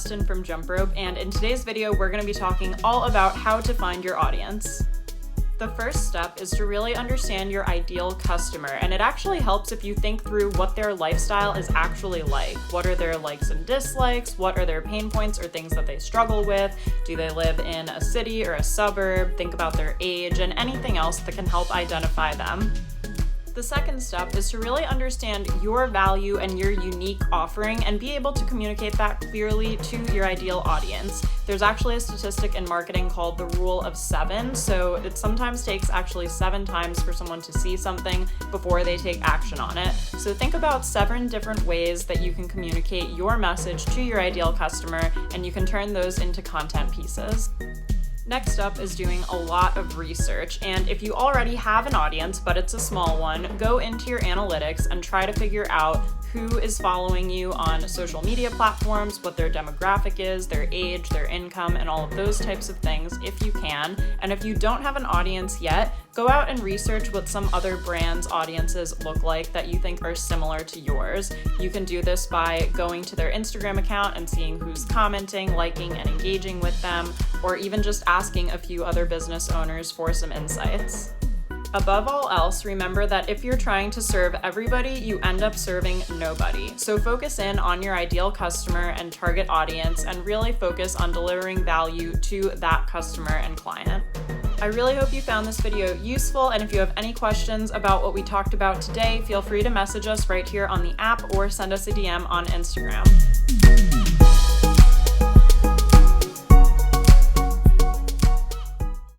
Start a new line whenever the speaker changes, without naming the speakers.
Justin from Jumprope, and in today's video, we're going to be talking all about how to find your audience. The first step is to really understand your ideal customer, and it actually helps if you think through what their lifestyle is actually like. What are their likes and dislikes? What are their pain points or things that they struggle with? Do they live in a city or a suburb? Think about their age and anything else that can help identify them. The second step is to really understand your value and your unique offering and be able to communicate that clearly to your ideal audience. There's actually a statistic in marketing called the rule of 7, so it sometimes takes actually 7 times for someone to see something before they take action on it. So think about 7 different ways that you can communicate your message to your ideal customer, and you can turn those into content pieces. Next up is doing a lot of research, and if you already have an audience, but it's a small one, go into your analytics and try to figure out who is following you on social media platforms, what their demographic is, their age, their income, and all of those types of things if you can. And if you don't have an audience yet, go out and research what some other brands' audiences look like that you think are similar to yours. You can do this by going to their Instagram account and seeing who's commenting, liking, and engaging with them, or even just asking a few other business owners for some insights. Above all else, remember that if you're trying to serve everybody, you end up serving nobody. So focus in on your ideal customer and target audience and really focus on delivering value to that customer and client. I really hope you found this video useful, and if you have any questions about what we talked about today, feel free to message us right here on the app or send us a DM on Instagram.